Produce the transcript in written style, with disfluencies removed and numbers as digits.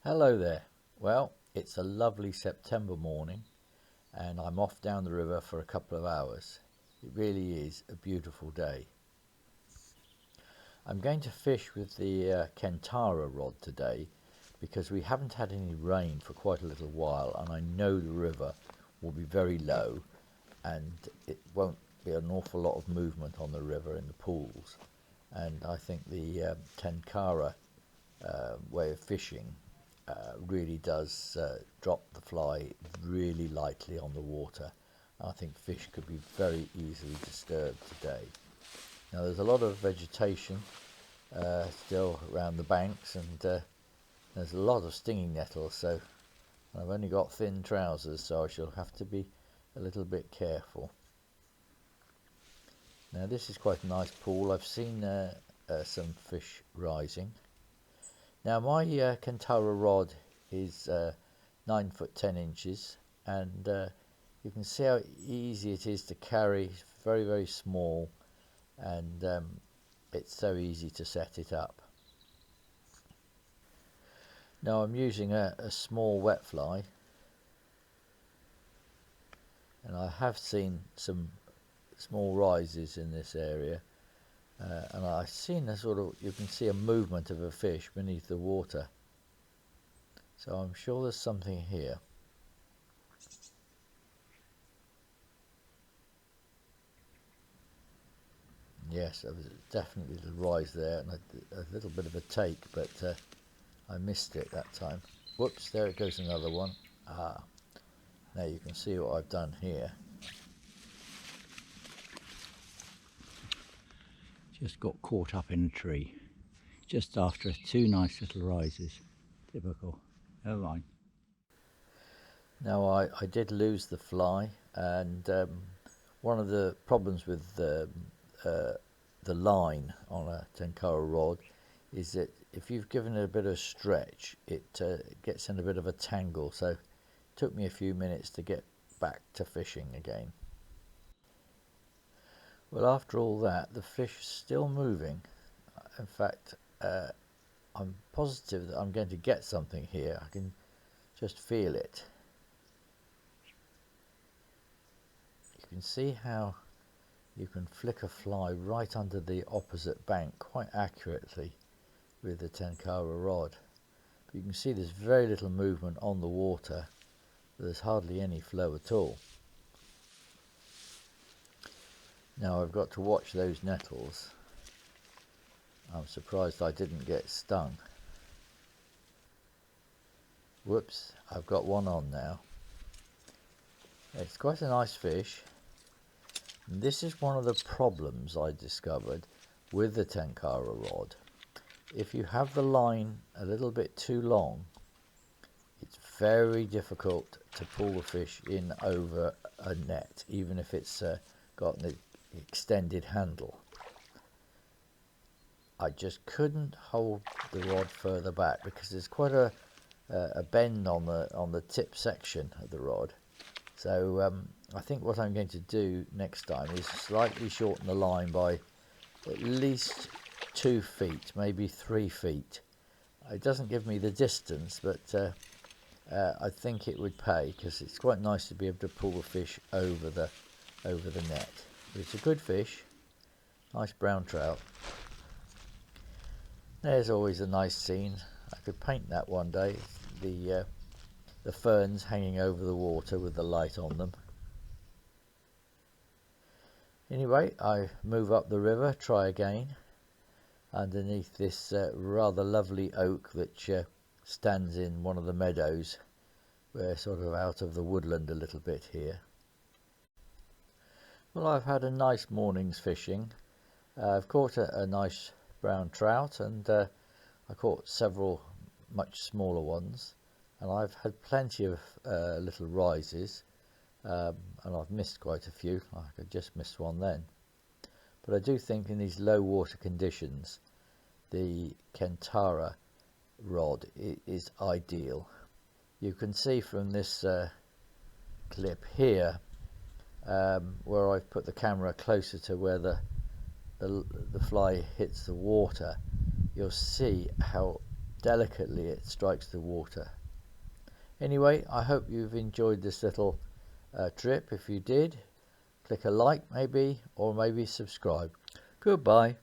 Hello there. Well, it's a lovely September morning and I'm off down the river for a couple of hours. It really is a beautiful day. I'm going to fish with the Tenkara rod today because we haven't had any rain for quite a little while and I know the river will be very low and it won't be an awful lot of movement on the river in the pools. And I think the Tenkara way of fishing really does drop the fly really lightly on the water. I think fish could be very easily disturbed today. Now there's a lot of vegetation still around the banks and there's a lot of stinging nettles, so I've only got thin trousers, so I shall have to be a little bit careful. Now this is quite a nice pool. I've seen some fish rising. Now my Tenkara rod is 9 foot 10 inches and you can see how easy it is to carry. It's very, very small and it's so easy to set it up. Now I'm using a small wet fly and I have seen some small rises in this area. And I've seen you can see a movement of a fish beneath the water. So I'm sure there's something here. Yes, there was definitely a little rise there and a little bit of a take, but I missed it that time. Whoops, there it goes, another one. Now you can see what I've done here. Just got caught up in a tree just after two nice little rises. Typical. Never mind. Now I did lose the fly, and one of the problems with the line on a Tenkara rod is that if you've given it a bit of stretch, it gets in a bit of a tangle. So it took me a few minutes to get back to fishing again. Well, after all that, the fish is still moving. In fact, I'm positive that I'm going to get something here. I can just feel it. You can see how you can flick a fly right under the opposite bank quite accurately with the Tenkara rod. But you can see there's very little movement on the water. There's hardly any flow at all. Now I've got to watch those nettles. I'm surprised I didn't get stung. Whoops, I've got one on now. It's quite a nice fish. And this is one of the problems I discovered with the Tenkara rod. If you have the line a little bit too long, it's very difficult to pull the fish in over a net, even if it's got an extended handle. I just couldn't hold the rod further back because there's quite a bend on the tip section of the rod. So I think what I'm going to do next time is slightly shorten the line by at least 2 feet, maybe 3 feet. It doesn't give me the distance, but I think it would pay because it's quite nice to be able to pull the fish over the net. But it's a good fish, nice brown trout. There's always a nice scene. I could paint that one day. The ferns hanging over the water with the light on them. Anyway, I move up the river, try again, underneath this rather lovely oak that stands in one of the meadows. We're sort of out of the woodland a little bit here. Well, I've had a nice morning's fishing. I've caught a nice brown trout and I caught several much smaller ones, and I've had plenty of little rises and I've missed quite a few. I could just miss one then, but I do think in these low water conditions the Tenkara rod is ideal. You can see from this clip here where I've put the camera closer to where the fly hits the water, you'll see how delicately it strikes the water. Anyway, I hope you've enjoyed this little trip. If you did, click a like maybe, or maybe subscribe. Goodbye.